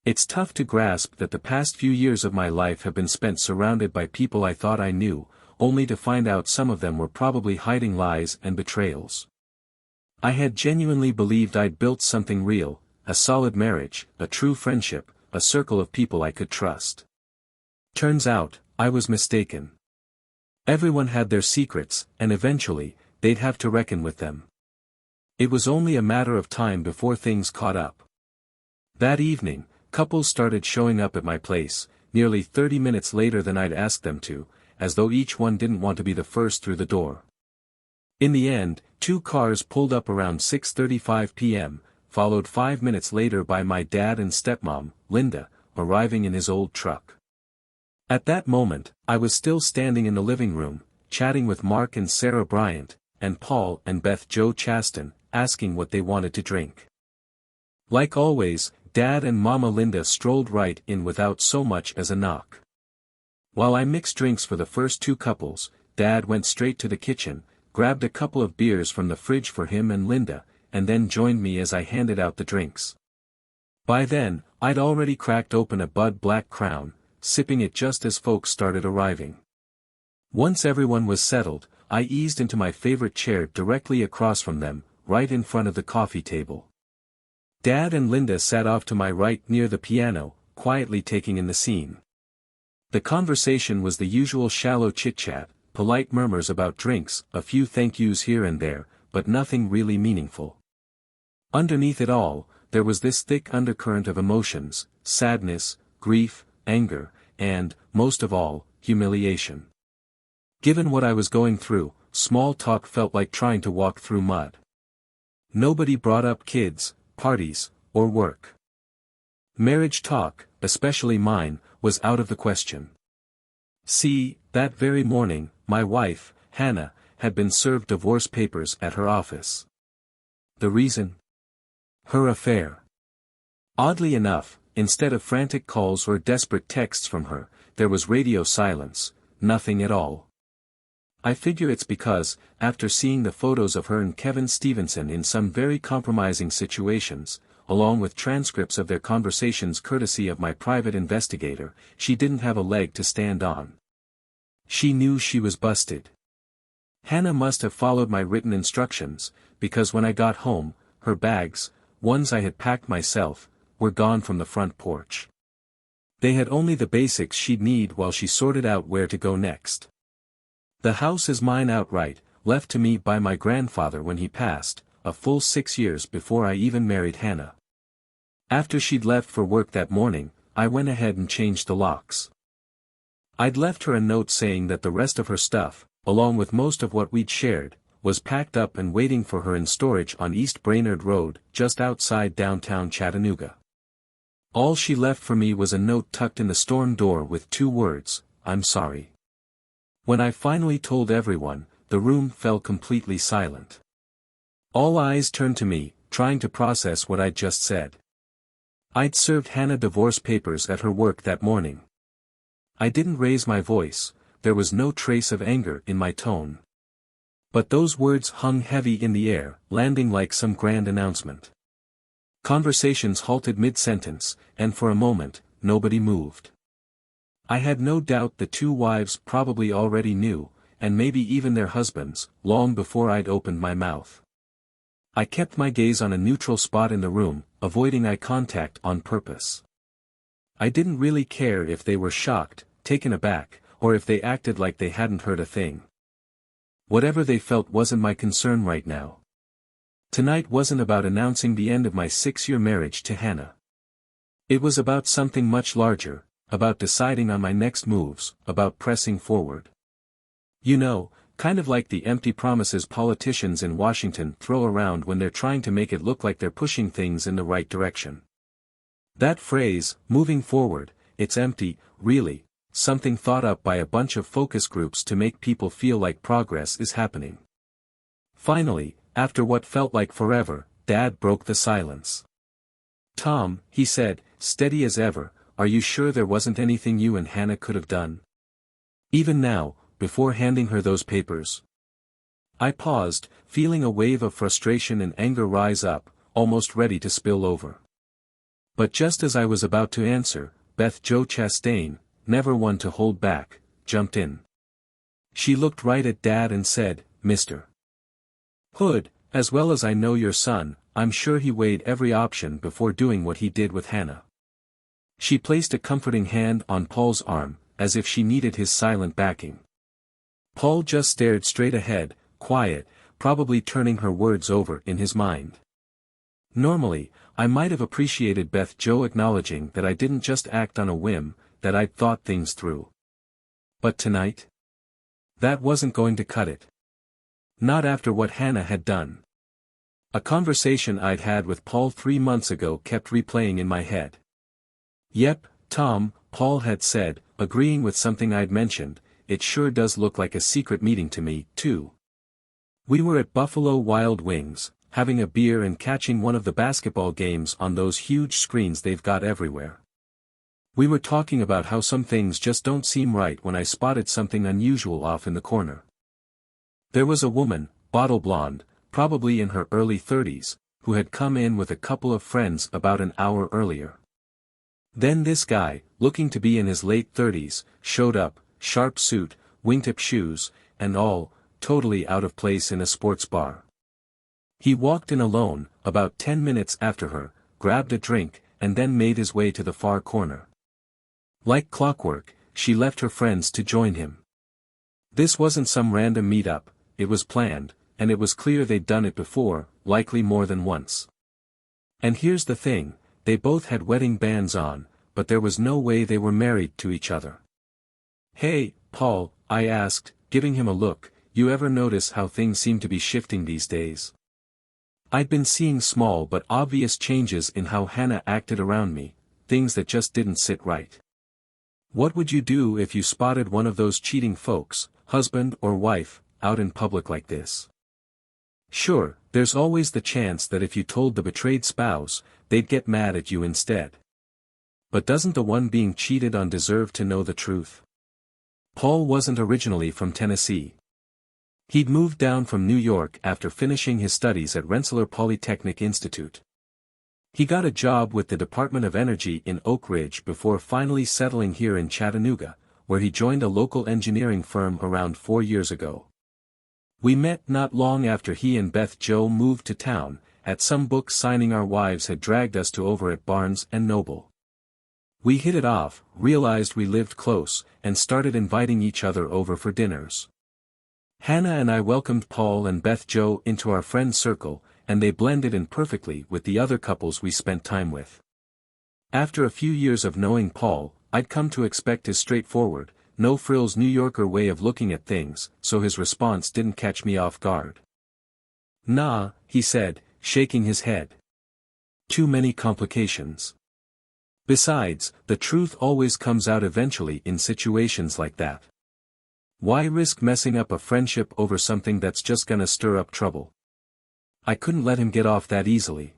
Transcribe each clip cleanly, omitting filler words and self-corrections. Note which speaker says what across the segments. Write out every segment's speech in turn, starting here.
Speaker 1: It's tough to grasp that the past few years of my life have been spent surrounded by people I thought I knew, only to find out some of them were probably hiding lies and betrayals. I had genuinely believed I'd built something real, a solid marriage, a true friendship, a circle of people I could trust. Turns out, I was mistaken. Everyone had their secrets, and eventually, they'd have to reckon with them. It was only a matter of time before things caught up. That evening, couples started showing up at my place, nearly 30 minutes later than I'd asked them to, as though each one didn't want to be the first through the door. In the end, 2 cars pulled up around 6:35 p.m., followed 5 minutes later by my dad and stepmom, Linda, arriving in his old truck. At that moment, I was still standing in the living room, chatting with Mark and Sarah Bryant, and Paul and Beth Jo Chaston, asking what they wanted to drink. Like always, Dad and Mama Linda strolled right in without so much as a knock. While I mixed drinks for the first 2 couples, Dad went straight to the kitchen, grabbed a couple of beers from the fridge for him and Linda, and then joined me as I handed out the drinks. By then, I'd already cracked open a Bud Black Crown, sipping it just as folks started arriving. Once everyone was settled, I eased into my favorite chair directly across from them, right in front of the coffee table. Dad and Linda sat off to my right near the piano, quietly taking in the scene. The conversation was the usual shallow chit-chat, polite murmurs about drinks, a few thank yous here and there, but nothing really meaningful. Underneath it all, there was this thick undercurrent of emotions, sadness, grief, anger, and, most of all, humiliation. Given what I was going through, small talk felt like trying to walk through mud. Nobody brought up kids, parties, or work. Marriage talk, especially mine, was out of the question. See, that very morning, my wife, Hannah, had been served divorce papers at her office. The reason? Her affair. Oddly enough, instead of frantic calls or desperate texts from her, there was radio silence, nothing at all. I figure it's because, after seeing the photos of her and Kevin Stevenson in some very compromising situations, along with transcripts of their conversations courtesy of my private investigator, she didn't have a leg to stand on. She knew she was busted. Hannah must have followed my written instructions, because when I got home, her bags, ones I had packed myself, were gone from the front porch. They had only the basics she'd need while she sorted out where to go next. The house is mine outright, left to me by my grandfather when he passed, a full 6 years before I even married Hannah. After she'd left for work that morning, I went ahead and changed the locks. I'd left her a note saying that the rest of her stuff, along with most of what we'd shared, was packed up and waiting for her in storage on East Brainerd Road, just outside downtown Chattanooga. All she left for me was a note tucked in the storm door with 2 words, "I'm sorry." When I finally told everyone, the room fell completely silent. All eyes turned to me, trying to process what I'd just said. I'd served Hannah divorce papers at her work that morning. I didn't raise my voice, there was no trace of anger in my tone. But those words hung heavy in the air, landing like some grand announcement. Conversations halted mid-sentence, and for a moment, nobody moved. I had no doubt the 2 wives probably already knew, and maybe even their husbands, long before I'd opened my mouth. I kept my gaze on a neutral spot in the room, avoiding eye contact on purpose. I didn't really care if they were shocked, taken aback, or if they acted like they hadn't heard a thing. Whatever they felt wasn't my concern right now. Tonight wasn't about announcing the end of my 6-year marriage to Hannah. It was about something much larger, about deciding on my next moves, about pressing forward. You know, kind of like the empty promises politicians in Washington throw around when they're trying to make it look like they're pushing things in the right direction. That phrase, moving forward, it's empty, really, something thought up by a bunch of focus groups to make people feel like progress is happening. Finally, after what felt like forever, Dad broke the silence. "Tom," he said, steady as ever, "are you sure there wasn't anything you and Hannah could have done? Even now, before handing her those papers?" I paused, feeling a wave of frustration and anger rise up, almost ready to spill over. But just as I was about to answer, Beth Jo Chastain, never one to hold back, jumped in. She looked right at Dad and said, "Mr. Hood, as well as I know your son, I'm sure he weighed every option before doing what he did with Hannah." She placed a comforting hand on Paul's arm, as if she needed his silent backing. Paul just stared straight ahead, quiet, probably turning her words over in his mind. Normally, I might have appreciated Beth Jo acknowledging that I didn't just act on a whim, that I'd thought things through. But tonight? That wasn't going to cut it. Not after what Hannah had done. A conversation I'd had with Paul 3 months ago kept replaying in my head. "Yep, Tom," Paul had said, agreeing with something I'd mentioned, "it sure does look like a secret meeting to me, too." We were at Buffalo Wild Wings, having a beer and catching one of the basketball games on those huge screens they've got everywhere. We were talking about how some things just don't seem right when I spotted something unusual off in the corner. There was a woman, bottle blonde, probably in her early 30s, who had come in with a couple of friends about an hour earlier. Then this guy, looking to be in his late 30s, showed up, sharp suit, wingtip shoes, and all, totally out of place in a sports bar. He walked in alone, about 10 minutes after her, grabbed a drink, and then made his way to the far corner. Like clockwork, she left her friends to join him. This wasn't some random meet-up, it was planned, and it was clear they'd done it before, likely more than once. And here's the thing, they both had wedding bands on, but there was no way they were married to each other. "Hey, Paul," I asked, giving him a look, "you ever notice how things seem to be shifting these days?" I'd been seeing small but obvious changes in how Hannah acted around me, things that just didn't sit right. What would you do if you spotted one of those cheating folks, husband or wife, out in public like this? Sure, there's always the chance that if you told the betrayed spouse, they'd get mad at you instead. But doesn't the one being cheated on deserve to know the truth? Paul wasn't originally from Tennessee. He'd moved down from New York after finishing his studies at Rensselaer Polytechnic Institute. He got a job with the Department of Energy in Oak Ridge before finally settling here in Chattanooga, where he joined a local engineering firm around 4 years ago. We met not long after he and Beth Jo moved to town, at some book signing our wives had dragged us to over at Barnes & Noble. We hit it off, realized we lived close, and started inviting each other over for dinners. Hannah and I welcomed Paul and Beth Jo into our friend circle, and they blended in perfectly with the other couples we spent time with. After a few years of knowing Paul, I'd come to expect his straightforward, no-frills New Yorker way of looking at things, so his response didn't catch me off guard. "Nah," he said, shaking his head. "Too many complications. Besides, the truth always comes out eventually in situations like that. Why risk messing up a friendship over something that's just gonna stir up trouble?" I couldn't let him get off that easily.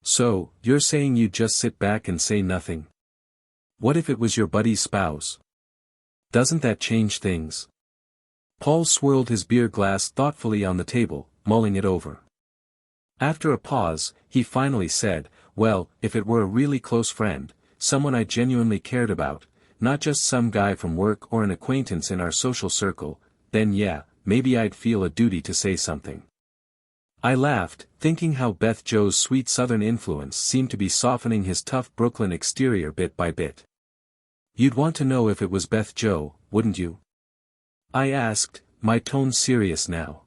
Speaker 1: "So, you're saying you'd just sit back and say nothing? What if it was your buddy's spouse? Doesn't that change things?" Paul swirled his beer glass thoughtfully on the table, mulling it over. After a pause, he finally said, "Well, if it were a really close friend, someone I genuinely cared about, not just some guy from work or an acquaintance in our social circle, then yeah, maybe I'd feel a duty to say something." I laughed, thinking how Beth Jo's sweet southern influence seemed to be softening his tough Brooklyn exterior bit by bit. "You'd want to know if it was Beth Jo, wouldn't you?" I asked, my tone serious now.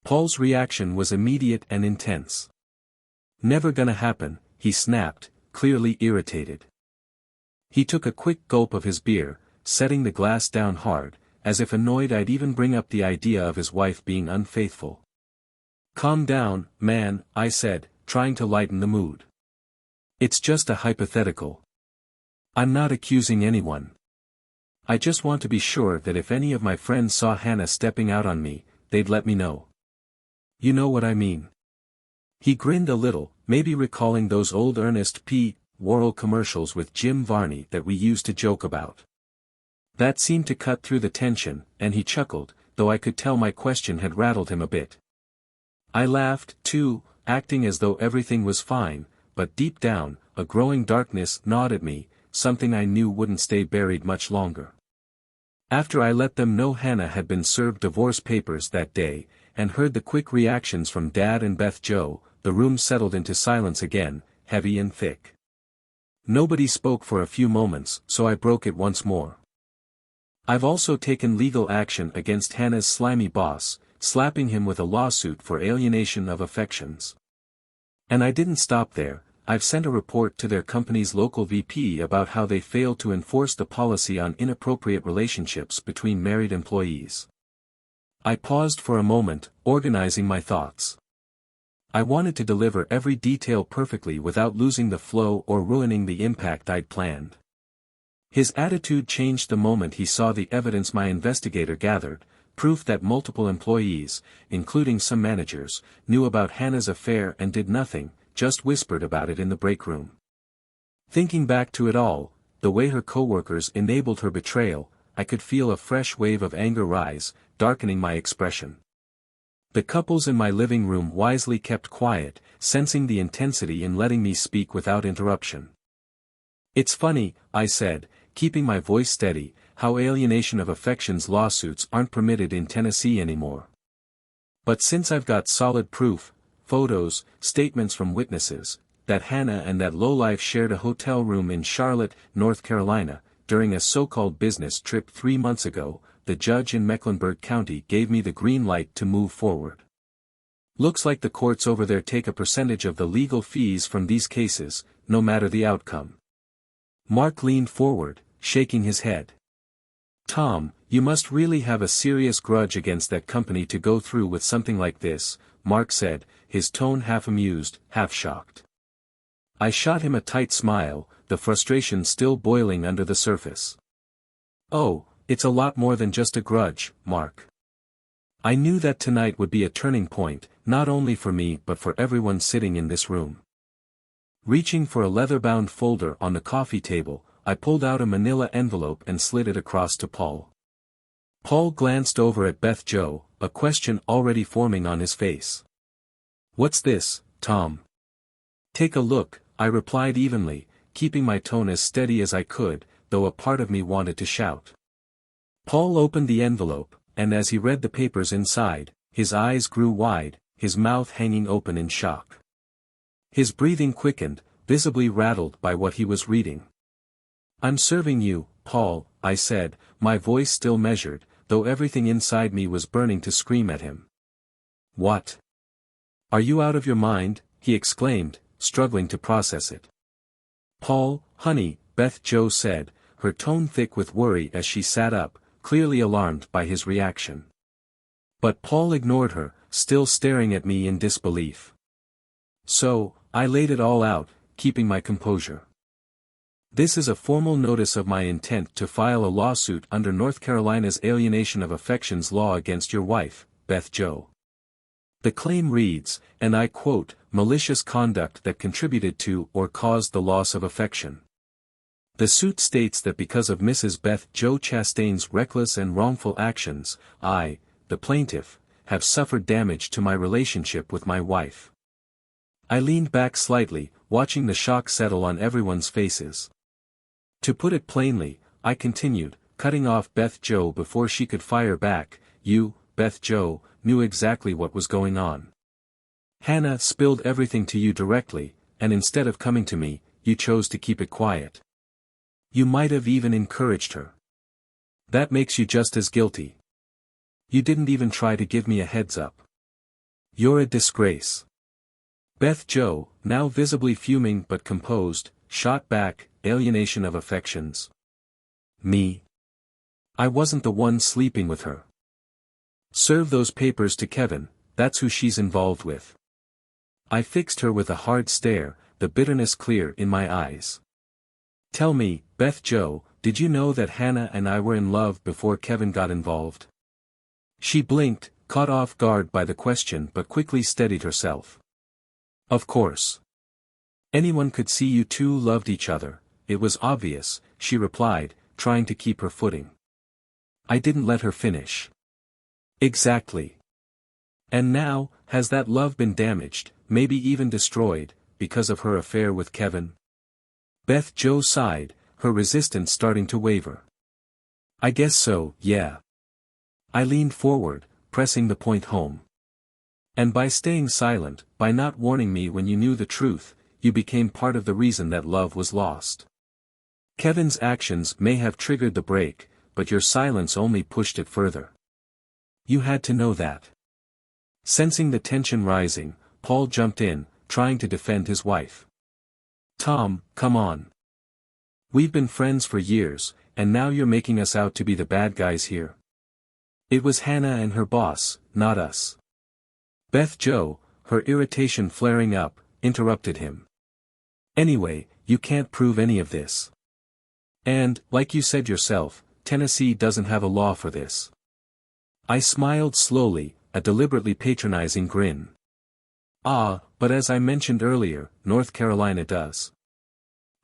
Speaker 1: Paul's reaction was immediate and intense. "Never gonna happen," he snapped, clearly irritated. He took a quick gulp of his beer, setting the glass down hard, as if annoyed I'd even bring up the idea of his wife being unfaithful. "Calm down, man," I said, trying to lighten the mood. "It's just a hypothetical. I'm not accusing anyone. I just want to be sure that if any of my friends saw Hannah stepping out on me, they'd let me know. You know what I mean?" He grinned a little, maybe recalling those old Ernest P. Worrell commercials with Jim Varney that we used to joke about. That seemed to cut through the tension, and he chuckled, though I could tell my question had rattled him a bit. I laughed, too, acting as though everything was fine, but deep down, a growing darkness gnawed at me, something I knew wouldn't stay buried much longer. After I let them know Hannah had been served divorce papers that day, and heard the quick reactions from Dad and Beth Jo, the room settled into silence again, heavy and thick. Nobody spoke for a few moments, so I broke it once more. I've also taken legal action against Hannah's slimy boss, slapping him with a lawsuit for alienation of affections. And I didn't stop there. I've sent a report to their company's local VP about how they failed to enforce the policy on inappropriate relationships between married employees. I paused for a moment, organizing my thoughts. I wanted to deliver every detail perfectly without losing the flow or ruining the impact I'd planned. His attitude changed the moment he saw the evidence my investigator gathered, proof that multiple employees, including some managers, knew about Hannah's affair and did nothing, just whispered about it in the break room. Thinking back to it all, the way her coworkers enabled her betrayal, I could feel a fresh wave of anger rise, darkening my expression. The couples in my living room wisely kept quiet, sensing the intensity in letting me speak without interruption. "It's funny," I said, keeping my voice steady, "how alienation of affections lawsuits aren't permitted in Tennessee anymore. But since I've got solid proof, photos, statements from witnesses, that Hannah and that lowlife shared a hotel room in Charlotte, North Carolina, during a so-called business trip 3 months ago, the judge in Mecklenburg County gave me the green light to move forward. Looks like the courts over there take a percentage of the legal fees from these cases, no matter the outcome." Mark leaned forward, shaking his head. "Tom, you must really have a serious grudge against that company to go through with something like this," Mark said, his tone half amused, half shocked. I shot him a tight smile, the frustration still boiling under the surface. "Oh, it's a lot more than just a grudge, Mark. I knew that tonight would be a turning point, not only for me but for everyone sitting in this room." Reaching for a leather-bound folder on the coffee table, I pulled out a manila envelope and slid it across to Paul. Paul glanced over at Beth Jo, a question already forming on his face. "What's this, Tom?" "Take a look," I replied evenly, keeping my tone as steady as I could, though a part of me wanted to shout. Paul opened the envelope, and as he read the papers inside, his eyes grew wide, his mouth hanging open in shock. His breathing quickened, visibly rattled by what he was reading. "I'm serving you, Paul," I said, my voice still measured, though everything inside me was burning to scream at him. "What? Are you out of your mind?" he exclaimed, struggling to process it. "Paul, honey," Beth Jo said, her tone thick with worry as she sat up, clearly alarmed by his reaction. But Paul ignored her, still staring at me in disbelief. So, I laid it all out, keeping my composure. "This is a formal notice of my intent to file a lawsuit under North Carolina's alienation of affections law against your wife, Beth Jo. The claim reads, and I quote, malicious conduct that contributed to or caused the loss of affection. The suit states that because of Mrs. Beth Jo Chastain's reckless and wrongful actions, I, the plaintiff, have suffered damage to my relationship with my wife." I leaned back slightly, watching the shock settle on everyone's faces. "To put it plainly," I continued, cutting off Beth Jo before she could fire back, "you, Beth Jo, knew exactly what was going on. Hannah spilled everything to you directly, and instead of coming to me, you chose to keep it quiet. You might have even encouraged her. That makes you just as guilty. You didn't even try to give me a heads up. You're a disgrace." Beth Jo, now visibly fuming but composed, shot back, "Alienation of affections. Me? I wasn't the one sleeping with her. Serve those papers to Kevin, that's who she's involved with." I fixed her with a hard stare, the bitterness clear in my eyes. "Tell me, Beth Jo, did you know that Hannah and I were in love before Kevin got involved?" She blinked, caught off guard by the question but quickly steadied herself. "Of course. Anyone could see you two loved each other, it was obvious," she replied, trying to keep her footing. I didn't let her finish. "Exactly. And now, has that love been damaged, maybe even destroyed, because of her affair with Kevin? Beth Jo sighed, her resistance starting to waver. I guess so, yeah. I leaned forward, pressing the point home. And by staying silent, by not warning me when you knew the truth, you became part of the reason that love was lost. Kevin's actions may have triggered the break, but your silence only pushed it further. You had to know that. Sensing the tension rising, Paul jumped in, trying to defend his wife. Tom, come on. We've been friends for years, and now you're making us out to be the bad guys here. It was Hannah and her boss, not us. Beth Jo, her irritation flaring up, interrupted him. Anyway, you can't prove any of this. And, like you said yourself, Tennessee doesn't have a law for this. I smiled slowly, a deliberately patronizing grin. Ah, but as I mentioned earlier, North Carolina does.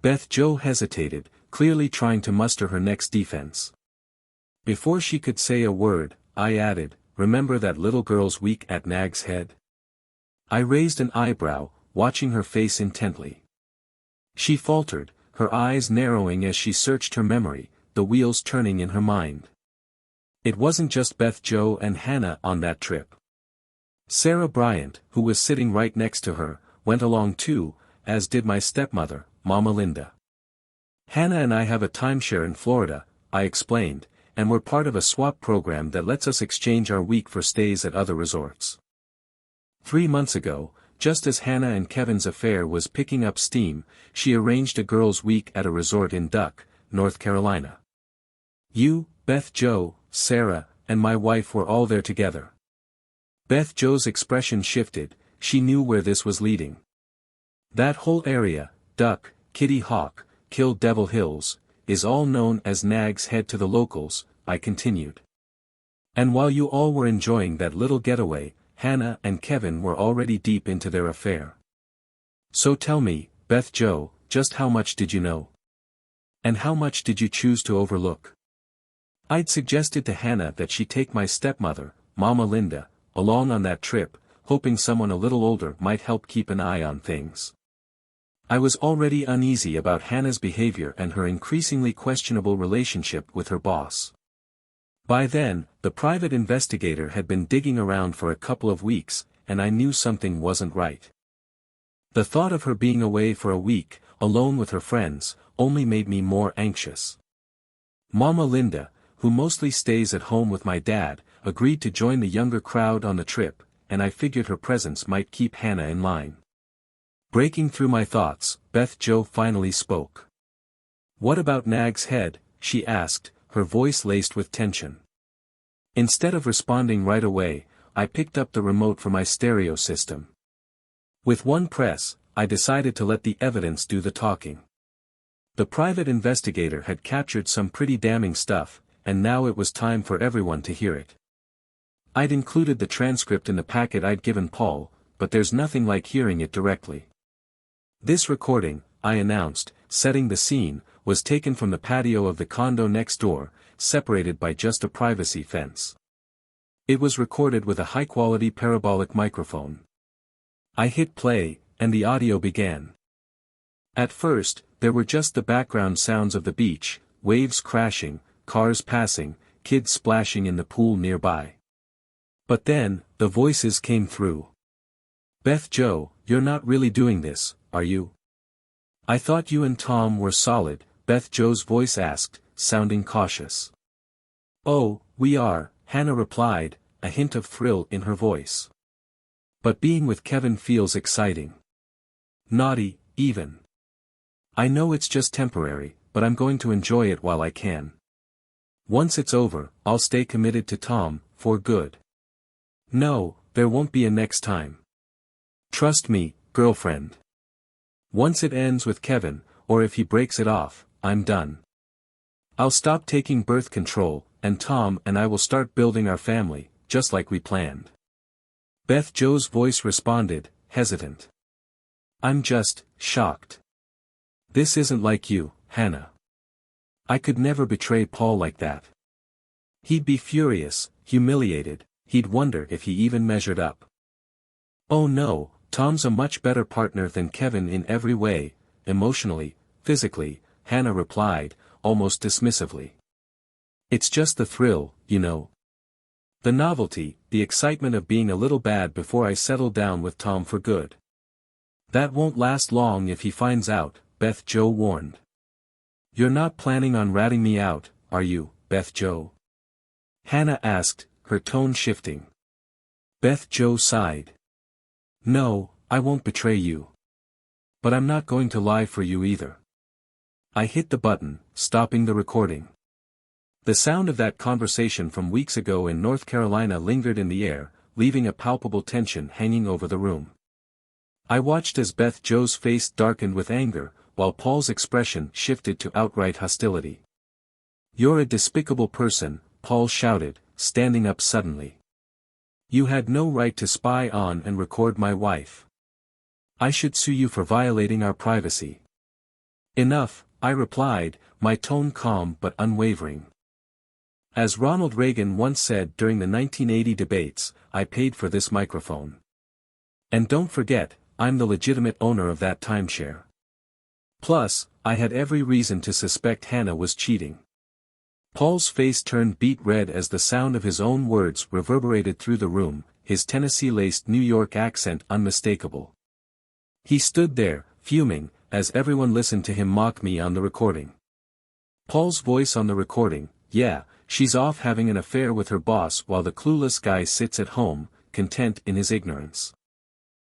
Speaker 1: Beth Jo hesitated, clearly trying to muster her next defense. Before she could say a word, I added, remember that little girl's week at Nag's Head? I raised an eyebrow, watching her face intently. She faltered, her eyes narrowing as she searched her memory, the wheels turning in her mind. It wasn't just Beth Jo and Hannah on that trip. Sarah Bryant, who was sitting right next to her, went along too, as did my stepmother, Mama Linda. Hannah and I have a timeshare in Florida, I explained, and we're part of a swap program that lets us exchange our week for stays at other resorts. 3 months ago, just as Hannah and Kevin's affair was picking up steam, she arranged a girls' week at a resort in Duck, North Carolina. You, Beth Jo, Sarah, and my wife were all there together. Beth Jo's expression shifted, she knew where this was leading. That whole area, Duck, Kitty Hawk, Kill Devil Hills, is all known as Nag's Head to the locals, I continued. And while you all were enjoying that little getaway, Hannah and Kevin were already deep into their affair. So tell me, Beth Jo, just how much did you know? And how much did you choose to overlook? I'd suggested to Hannah that she take my stepmother, Mama Linda, along on that trip, hoping someone a little older might help keep an eye on things. I was already uneasy about Hannah's behavior and her increasingly questionable relationship with her boss. By then, the private investigator had been digging around for a couple of weeks, and I knew something wasn't right. The thought of her being away for a week, alone with her friends, only made me more anxious. Mama Linda, who mostly stays at home with my dad, agreed to join the younger crowd on the trip, and I figured her presence might keep Hannah in line. Breaking through my thoughts, Beth Jo finally spoke. What about Nag's Head? She asked, her voice laced with tension. Instead of responding right away, I picked up the remote for my stereo system. With one press, I decided to let the evidence do the talking. The private investigator had captured some pretty damning stuff, and now it was time for everyone to hear it. I'd included the transcript in the packet I'd given Paul, but there's nothing like hearing it directly. This recording, I announced, setting the scene, was taken from the patio of the condo next door, separated by just a privacy fence. It was recorded with a high-quality parabolic microphone. I hit play, and the audio began. At first, there were just the background sounds of the beach, waves crashing, cars passing, kids splashing in the pool nearby. But then, the voices came through. Beth Jo, you're not really doing this, are you? I thought you and Tom were solid, Beth Jo's voice asked, sounding cautious. Oh, we are, Hannah replied, a hint of thrill in her voice. But being with Kevin feels exciting. Naughty, even. I know it's just temporary, but I'm going to enjoy it while I can. Once it's over, I'll stay committed to Tom, for good. No, there won't be a next time. Trust me, girlfriend. Once it ends with Kevin, or if he breaks it off, I'm done. I'll stop taking birth control, and Tom and I will start building our family, just like we planned. Beth Jo's voice responded, hesitant. I'm just shocked. This isn't like you, Hannah. I could never betray Paul like that. He'd be furious, humiliated, he'd wonder if he even measured up. Oh no, Tom's a much better partner than Kevin in every way, emotionally, physically, Hannah replied, almost dismissively. It's just the thrill, you know. The novelty, the excitement of being a little bad before I settle down with Tom for good. That won't last long if he finds out, Beth Jo warned. You're not planning on ratting me out, are you, Beth Jo? Hannah asked, her tone shifting. Beth Jo sighed. No, I won't betray you. But I'm not going to lie for you either. I hit the button, stopping the recording. The sound of that conversation from weeks ago in North Carolina lingered in the air, leaving a palpable tension hanging over the room. I watched as Beth Jo's face darkened with anger, while Paul's expression shifted to outright hostility. You're a despicable person, Paul shouted, standing up suddenly. You had no right to spy on and record my wife. I should sue you for violating our privacy. Enough, I replied, my tone calm but unwavering. As Ronald Reagan once said during the 1980 debates, I paid for this microphone. And don't forget, I'm the legitimate owner of that timeshare. Plus, I had every reason to suspect Hannah was cheating. Paul's face turned beet red as the sound of his own words reverberated through the room, his Tennessee-laced New York accent unmistakable. He stood there, fuming, as everyone listened to him mock me on the recording. Paul's voice on the recording, yeah, she's off having an affair with her boss while the clueless guy sits at home, content in his ignorance.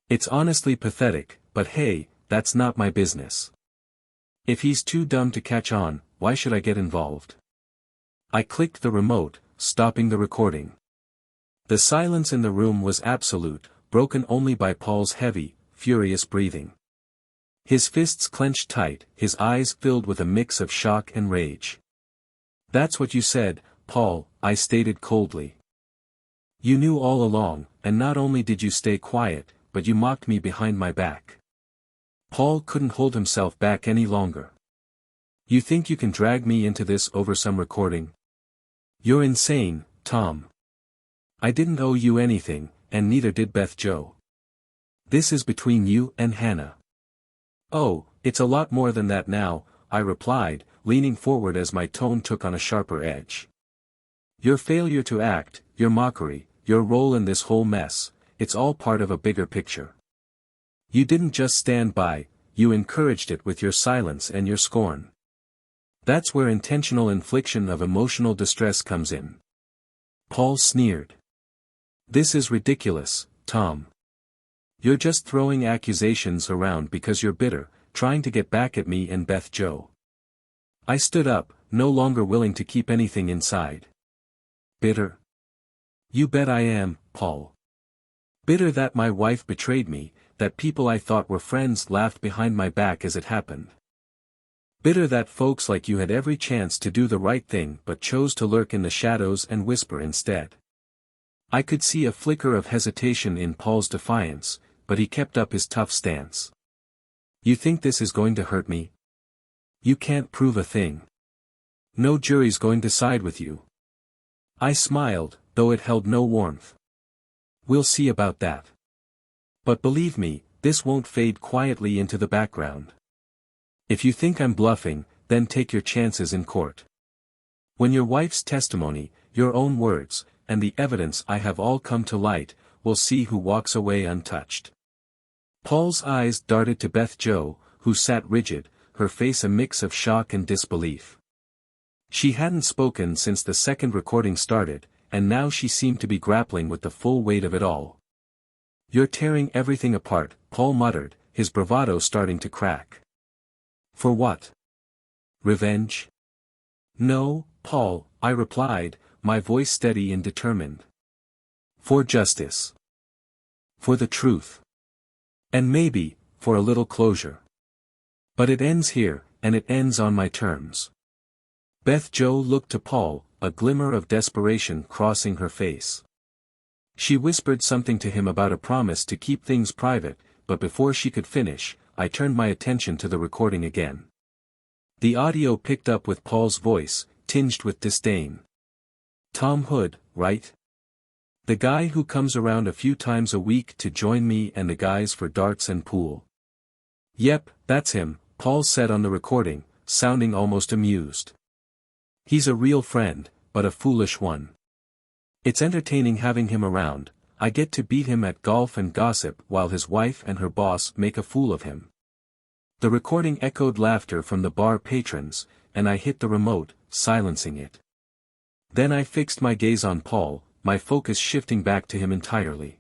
Speaker 1: It's honestly pathetic, but hey, that's not my business. If he's too dumb to catch on, why should I get involved? I clicked the remote, stopping the recording. The silence in the room was absolute, broken only by Paul's heavy, furious breathing. His fists clenched tight, his eyes filled with a mix of shock and rage. That's what you said, Paul, I stated coldly. You knew all along, and not only did you stay quiet, but you mocked me behind my back. Paul couldn't hold himself back any longer. You think you can drag me into this over some recording? You're insane, Tom. I didn't owe you anything, and neither did Beth Jo. This is between you and Hannah. Oh, it's a lot more than that now, I replied, leaning forward as my tone took on a sharper edge. Your failure to act, your mockery, your role in this whole mess, it's all part of a bigger picture. You didn't just stand by, you encouraged it with your silence and your scorn. That's where intentional infliction of emotional distress comes in. Paul sneered. This is ridiculous, Tom. You're just throwing accusations around because you're bitter, trying to get back at me and Beth Jo. I stood up, no longer willing to keep anything inside. Bitter? You bet I am, Paul. Bitter that my wife betrayed me, that people I thought were friends laughed behind my back as it happened. Bitter that folks like you had every chance to do the right thing but chose to lurk in the shadows and whisper instead. I could see a flicker of hesitation in Paul's defiance, but he kept up his tough stance. You think this is going to hurt me? You can't prove a thing. No jury's going to side with you. I smiled, though it held no warmth. We'll see about that. But believe me, this won't fade quietly into the background. If you think I'm bluffing, then take your chances in court. When your wife's testimony, your own words, and the evidence I have all come to light, we'll see who walks away untouched. Paul's eyes darted to Beth Jo, who sat rigid, her face a mix of shock and disbelief. She hadn't spoken since the second recording started, and now she seemed to be grappling with the full weight of it all. You're tearing everything apart, Paul muttered, his bravado starting to crack. For what? Revenge? No, Paul, I replied, my voice steady and determined. For justice. For the truth. And maybe, for a little closure. But it ends here, and it ends on my terms. Beth Jo looked to Paul, a glimmer of desperation crossing her face. She whispered something to him about a promise to keep things private, but before she could finish, I turned my attention to the recording again. The audio picked up with Paul's voice, tinged with disdain. Tom Hood, right? The guy who comes around a few times a week to join me and the guys for darts and pool. Yep, that's him, Paul said on the recording, sounding almost amused. He's a real friend, but a foolish one. It's entertaining having him around. I get to beat him at golf and gossip while his wife and her boss make a fool of him. The recording echoed laughter from the bar patrons, and I hit the remote, silencing it. Then I fixed my gaze on Paul, my focus shifting back to him entirely.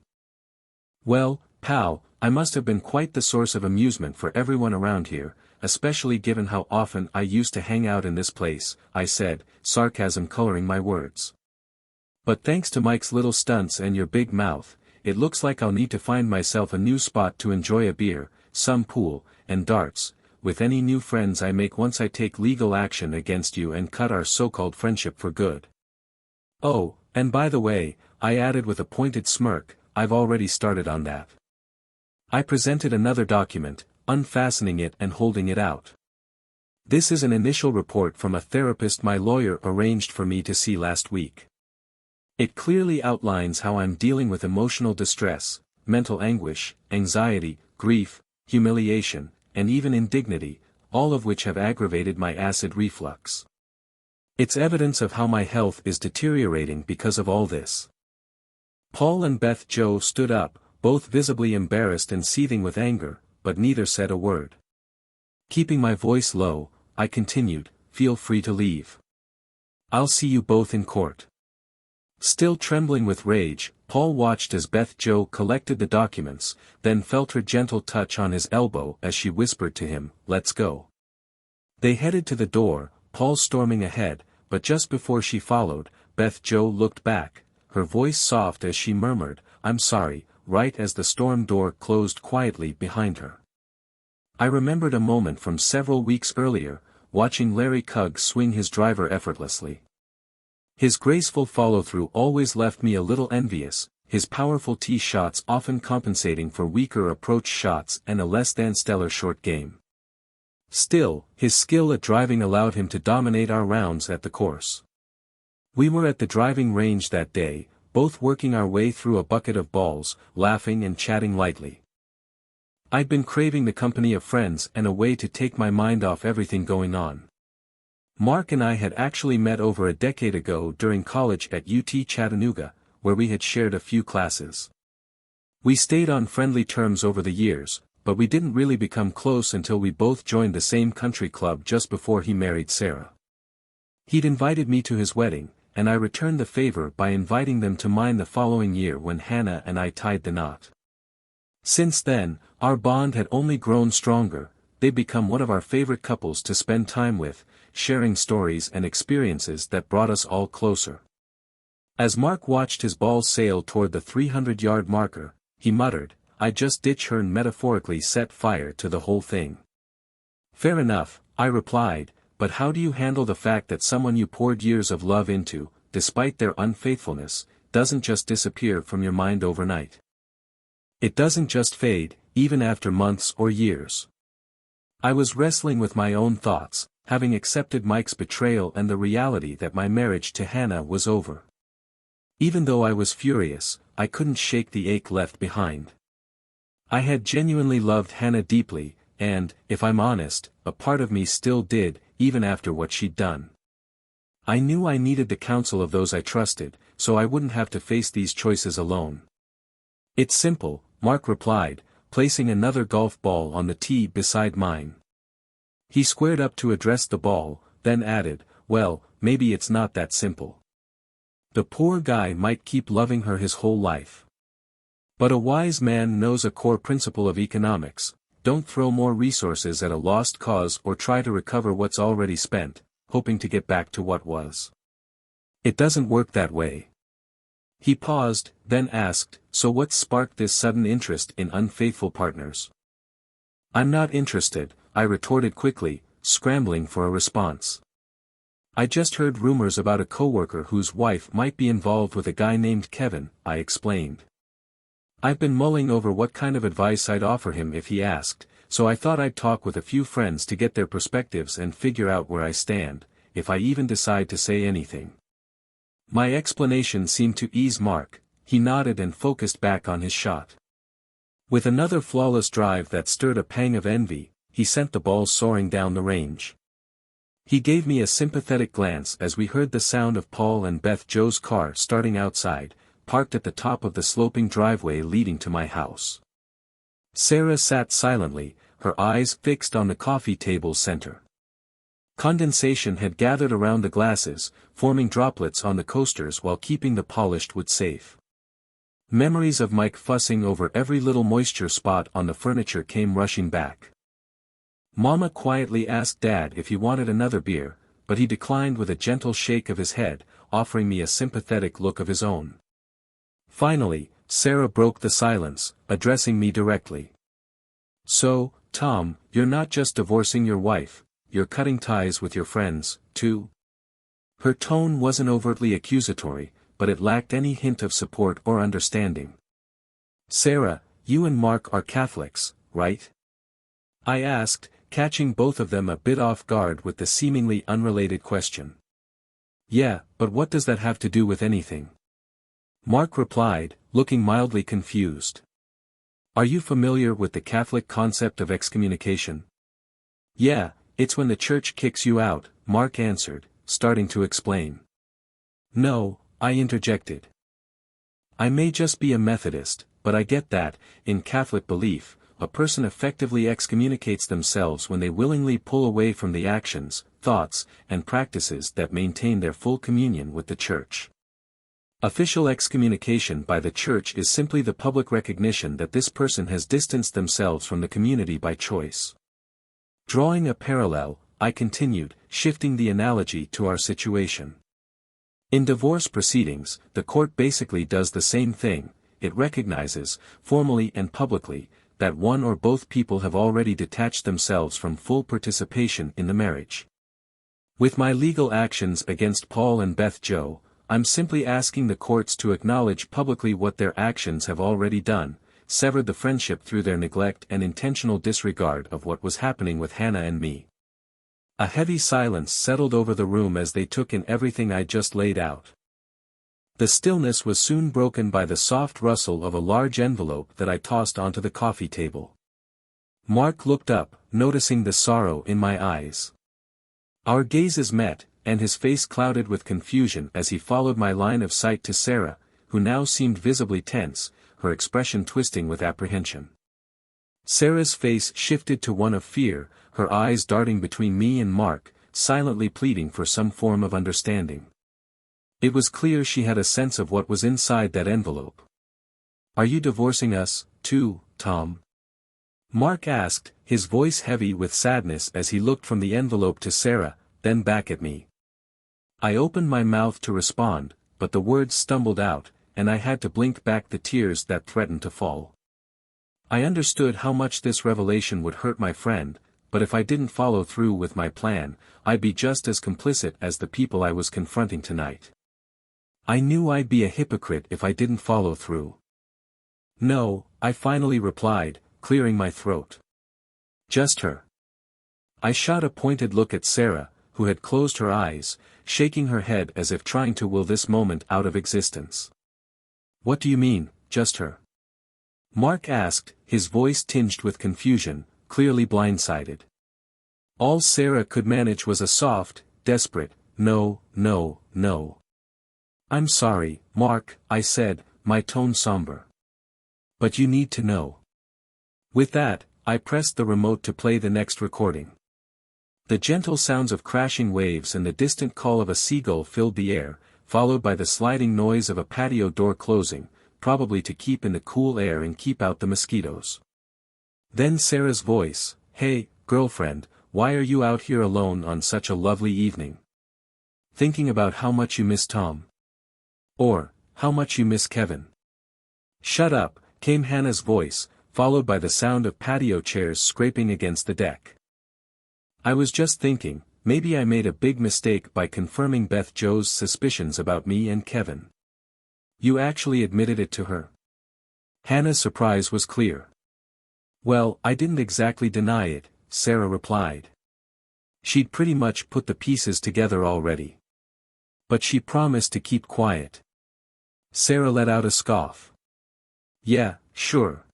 Speaker 1: Well, pal, I must have been quite the source of amusement for everyone around here, especially given how often I used to hang out in this place, I said, sarcasm coloring my words. But thanks to Mike's little stunts and your big mouth, it looks like I'll need to find myself a new spot to enjoy a beer, some pool, and darts, with any new friends I make once I take legal action against you and cut our so-called friendship for good. Oh, and by the way, I added with a pointed smirk, I've already started on that. I presented another document, unfastening it and holding it out. This is an initial report from a therapist my lawyer arranged for me to see last week. It clearly outlines how I'm dealing with emotional distress, mental anguish, anxiety, grief, humiliation, and even indignity, all of which have aggravated my acid reflux. It's evidence of how my health is deteriorating because of all this. Paul and Beth Jo stood up, both visibly embarrassed and seething with anger, but neither said a word. Keeping my voice low, I continued, feel free to leave. I'll see you both in court. Still trembling with rage, Paul watched as Beth Jo collected the documents, then felt her gentle touch on his elbow as she whispered to him, let's go. They headed to the door, Paul storming ahead, but just before she followed, Beth Jo looked back, her voice soft as she murmured, I'm sorry, right as the storm door closed quietly behind her. I remembered a moment from several weeks earlier, watching Larry Cugg swing his driver effortlessly. His graceful follow-through always left me a little envious, his powerful tee shots often compensating for weaker approach shots and a less-than-stellar short game. Still, his skill at driving allowed him to dominate our rounds at the course. We were at the driving range that day, both working our way through a bucket of balls, laughing and chatting lightly. I'd been craving the company of friends and a way to take my mind off everything going on. Mark and I had actually met over a decade ago during college at UT Chattanooga, where we had shared a few classes. We stayed on friendly terms over the years, but we didn't really become close until we both joined the same country club just before he married Sarah. He'd invited me to his wedding, and I returned the favor by inviting them to mine the following year when Hannah and I tied the knot. Since then, our bond had only grown stronger. They'd become one of our favorite couples to spend time with, sharing stories and experiences that brought us all closer. As Mark watched his ball sail toward the 300-yard marker, he muttered, I just ditch her and metaphorically set fire to the whole thing. Fair enough, I replied, but how do you handle the fact that someone you poured years of love into, despite their unfaithfulness, doesn't just disappear from your mind overnight? It doesn't just fade, even after months or years. I was wrestling with my own thoughts, having accepted Mike's betrayal and the reality that my marriage to Hannah was over. Even though I was furious, I couldn't shake the ache left behind. I had genuinely loved Hannah deeply, and, if I'm honest, a part of me still did, even after what she'd done. I knew I needed the counsel of those I trusted, so I wouldn't have to face these choices alone. It's simple, Mark replied, placing another golf ball on the tee beside mine. He squared up to address the ball, then added, well, maybe it's not that simple. The poor guy might keep loving her his whole life. But a wise man knows a core principle of economics: don't throw more resources at a lost cause or try to recover what's already spent, hoping to get back to what was. It doesn't work that way. He paused, then asked, so what sparked this sudden interest in unfaithful partners? I'm not interested, I retorted quickly, scrambling for a response. I just heard rumors about a coworker whose wife might be involved with a guy named Kevin, I explained. I've been mulling over what kind of advice I'd offer him if he asked, so I thought I'd talk with a few friends to get their perspectives and figure out where I stand, if I even decide to say anything. My explanation seemed to ease Mark. he nodded and focused back on his shot. With another flawless drive that stirred a pang of envy, he sent the ball soaring down the range. He gave me a sympathetic glance as we heard the sound of Paul and Beth Jo's car starting outside, parked at the top of the sloping driveway leading to my house. Sarah sat silently, her eyes fixed on the coffee table's center. Condensation had gathered around the glasses, forming droplets on the coasters while keeping the polished wood safe. Memories of Mike fussing over every little moisture spot on the furniture came rushing back. Mama quietly asked Dad if he wanted another beer, but he declined with a gentle shake of his head, offering me a sympathetic look of his own. Finally, Sarah broke the silence, addressing me directly. "So, Tom, you're not just divorcing your wife, you're cutting ties with your friends, too?" Her tone wasn't overtly accusatory, but it lacked any hint of support or understanding. "Sarah, you and Mark are Catholics, right?" I asked, catching both of them a bit off guard with the seemingly unrelated question. "Yeah, but what does that have to do with anything?" Mark replied, looking mildly confused. "Are you familiar with the Catholic concept of excommunication?" "Yeah, it's when the church kicks you out," Mark answered, starting to explain. "No," I interjected. "I may just be a Methodist, but I get that, in Catholic belief, a person effectively excommunicates themselves when they willingly pull away from the actions, thoughts, and practices that maintain their full communion with the Church. Official excommunication by the Church is simply the public recognition that this person has distanced themselves from the community by choice." Drawing a parallel, I continued, shifting the analogy to our situation. In divorce proceedings, the court basically does the same thing. It recognizes, formally and publicly, that one or both people have already detached themselves from full participation in the marriage. With my legal actions against Paul and Beth Jo, I'm simply asking the courts to acknowledge publicly what their actions have already done, severed the friendship through their neglect and intentional disregard of what was happening with Hannah and me. A heavy silence settled over the room as they took in everything I just laid out. The stillness was soon broken by the soft rustle of a large envelope that I tossed onto the coffee table. Mark looked up, noticing the sorrow in my eyes. Our gazes met, and his face clouded with confusion as he followed my line of sight to Sarah, who now seemed visibly tense, her expression twisting with apprehension. Sarah's face shifted to one of fear, her eyes darting between me and Mark, silently pleading for some form of understanding. It was clear she had a sense of what was inside that envelope. "Are you divorcing us, too, Tom?" Mark asked, his voice heavy with sadness as he looked from the envelope to Sarah, then back at me. I opened my mouth to respond, but the words stumbled out, and I had to blink back the tears that threatened to fall. I understood how much this revelation would hurt my friend, but if I didn't follow through with my plan, I'd be just as complicit as the people I was confronting tonight. I knew I'd be a hypocrite if I didn't follow through. "No," I finally replied, clearing my throat. "Just her." I shot a pointed look at Sarah, who had closed her eyes, shaking her head as if trying to will this moment out of existence. "What do you mean, just her?" Mark asked, his voice tinged with confusion, clearly blindsided. All Sarah could manage was a soft, desperate, "No, no, no." "I'm sorry, Mark," I said, my tone somber. "But you need to know." With that, I pressed the remote to play the next recording. The gentle sounds of crashing waves and the distant call of a seagull filled the air, followed by the sliding noise of a patio door closing, probably to keep in the cool air and keep out the mosquitoes. Then Sarah's voice, "Hey, girlfriend, why are you out here alone on such a lovely evening? Thinking about how much you miss Tom? Or, how much you miss Kevin?" "Shut up," came Hannah's voice, followed by the sound of patio chairs scraping against the deck. "I was just thinking, maybe I made a big mistake by confirming Beth Jo's suspicions about me and Kevin." "You actually admitted it to her?" Hannah's surprise was clear. "Well, I didn't exactly deny it," Sarah replied. "She'd pretty much put the pieces together already. But she promised to keep quiet." Sarah let out a scoff. Yeah, sure.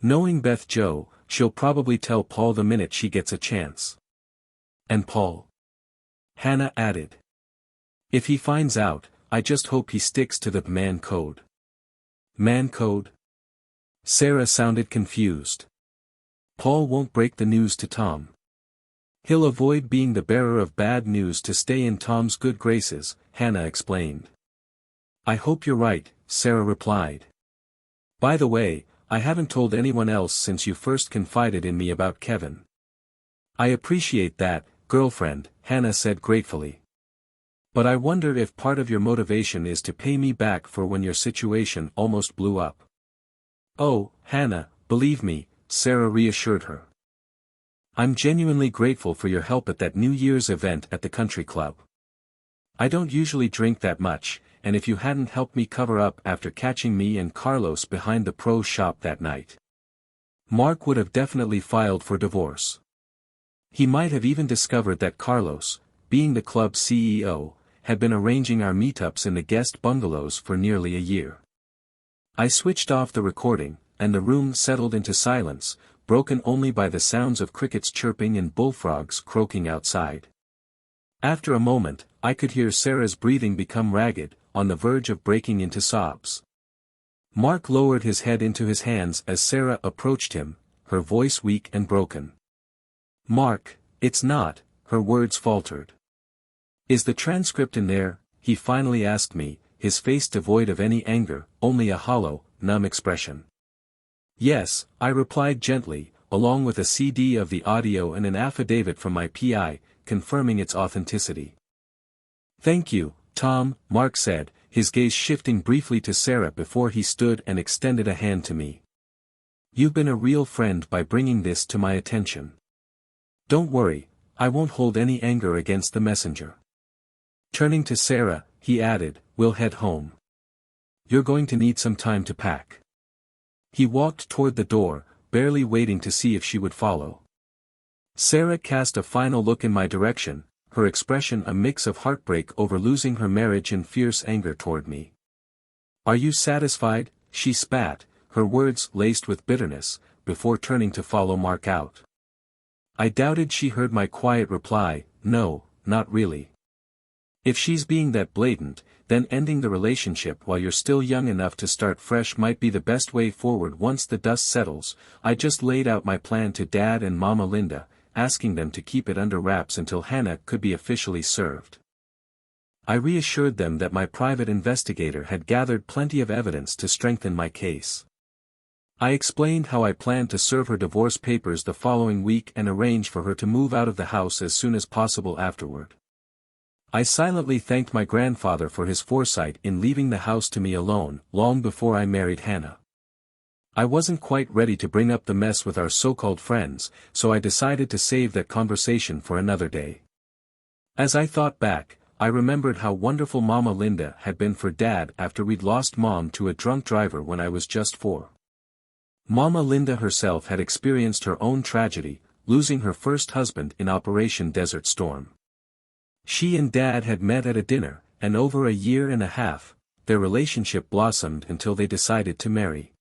Speaker 1: Knowing Beth Jo, she'll probably tell Paul the minute she gets a chance. And Paul? Hannah added. If he finds out, I just hope he sticks to the man code. Man code? Sarah sounded confused. Paul won't break the news to Tom. He'll avoid being the bearer of bad news to stay in Tom's good graces, Hannah explained. I hope you're right, Sarah replied. By the way, I haven't told anyone else since you first confided in me about Kevin. I appreciate that, girlfriend, Hannah said gratefully. But I wonder if part of your motivation is to pay me back for when your situation almost blew up. Oh, Hannah, believe me, Sarah reassured her. I'm genuinely grateful for your help at that New Year's event at the country club. I don't usually drink that much, and if you hadn't helped me cover up after catching me and Carlos behind the pro shop that night, Mark would have definitely filed for divorce. He might have even discovered that Carlos, being the club's CEO, had been arranging our meetups in the guest bungalows for nearly a year. I switched off the recording, and the room settled into silence, broken only by the sounds of crickets chirping and bullfrogs croaking outside. After a moment, I could hear Sarah's breathing become ragged, on the verge of breaking into sobs. Mark lowered his head into his hands as Sarah approached him, her voice weak and broken. Mark, it's not, her words faltered. Is the transcript in there? He finally asked me, his face devoid of any anger, only a hollow, numb expression. Yes, I replied gently, along with a CD of the audio and an affidavit from my PI, confirming its authenticity. Thank you, Tom, Mark said, his gaze shifting briefly to Sarah before he stood and extended a hand to me. You've been a real friend by bringing this to my attention. Don't worry, I won't hold any anger against the messenger. Turning to Sarah, he added, we'll head home. You're going to need some time to pack. He walked toward the door, barely waiting to see if she would follow. Sarah cast a final look in my direction, her expression a mix of heartbreak over losing her marriage and fierce anger toward me. Are you satisfied? She spat, her words laced with bitterness, before turning to follow Mark out. I doubted she heard my quiet reply, no, not really. If she's being that blatant, then ending the relationship while you're still young enough to start fresh might be the best way forward once the dust settles. I just laid out my plan to Dad and Mama Linda, asking them to keep it under wraps until Hannah could be officially served. I reassured them that my private investigator had gathered plenty of evidence to strengthen my case. I explained how I planned to serve her divorce papers the following week and arrange for her to move out of the house as soon as possible afterward. I silently thanked my grandfather for his foresight in leaving the house to me alone, long before I married Hannah. I wasn't quite ready to bring up the mess with our so-called friends, so I decided to save that conversation for another day. As I thought back, I remembered how wonderful Mama Linda had been for Dad after we'd lost Mom to a drunk driver when I was just 4. Mama Linda herself had experienced her own tragedy, losing her first husband in Operation Desert Storm. She and Dad had met at a dinner, and over a year and a half, their relationship blossomed until they decided to marry.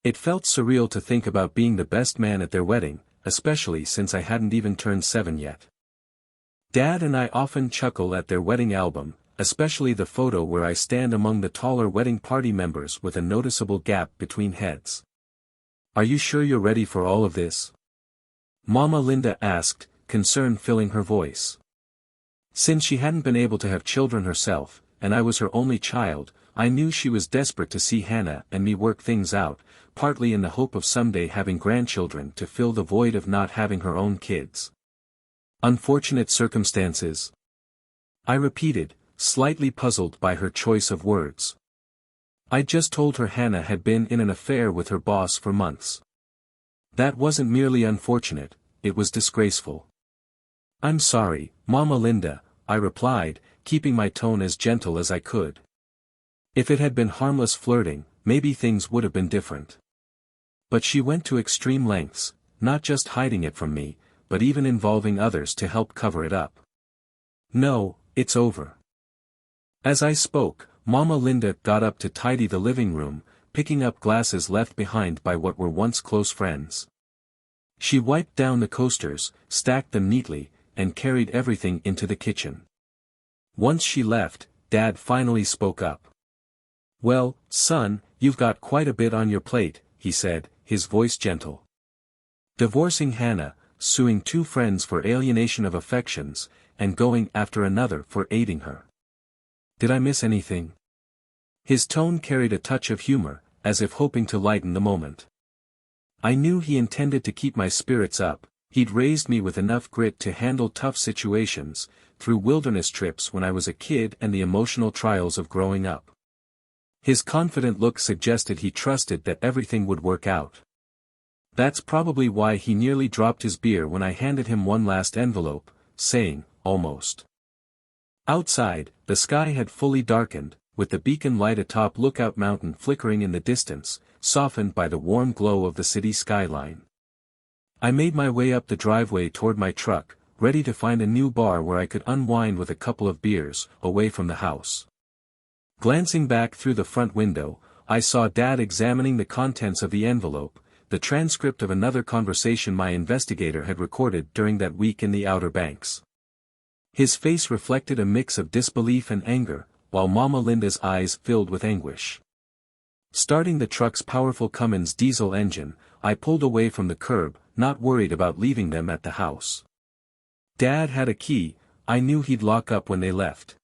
Speaker 1: It felt surreal to think about being the best man at their wedding, especially since I hadn't even turned 7 yet. Dad and I often chuckle at their wedding album, especially the photo where I stand among the taller wedding party members with a noticeable gap between heads. Are you sure you're ready for all of this? Mama Linda asked, concern filling her voice. Since she hadn't been able to have children herself, and I was her only child, I knew she was desperate to see Hannah and me work things out, partly in the hope of someday having grandchildren to fill the void of not having her own kids. Unfortunate circumstances? I repeated, slightly puzzled by her choice of words. I'd just told her Hannah had been in an affair with her boss for months. That wasn't merely unfortunate, it was disgraceful. I'm sorry, Mama Linda, I replied, keeping my tone as gentle as I could. If it had been harmless flirting, maybe things would have been different. But she went to extreme lengths, not just hiding it from me, but even involving others to help cover it up. No, it's over. As I spoke, Mama Linda got up to tidy the living room, picking up glasses left behind by what were once close friends. She wiped down the coasters, stacked them neatly, and carried everything into the kitchen. Once she left, Dad finally spoke up. "Well, son, you've got quite a bit on your plate," he said, his voice gentle. "Divorcing Hannah, suing 2 friends for alienation of affections, and going after another for aiding her. Did I miss anything?" His tone carried a touch of humor, as if hoping to lighten the moment. I knew he intended to keep my spirits up. He'd raised me with enough grit to handle tough situations, through wilderness trips when I was a kid and the emotional trials of growing up. His confident look suggested he trusted that everything would work out. That's probably why he nearly dropped his beer when I handed him one last envelope, saying, "Almost." Outside, the sky had fully darkened, with the beacon light atop Lookout Mountain flickering in the distance, softened by the warm glow of the city skyline. I made my way up the driveway toward my truck, ready to find a new bar where I could unwind with a couple of beers, away from the house. Glancing back through the front window, I saw Dad examining the contents of the envelope, the transcript of another conversation my investigator had recorded during that week in the Outer Banks. His face reflected a mix of disbelief and anger, while Mama Linda's eyes filled with anguish. Starting the truck's powerful Cummins diesel engine, I pulled away from the curb, not worried about leaving them at the house. Dad had a key. I knew he'd lock up when they left.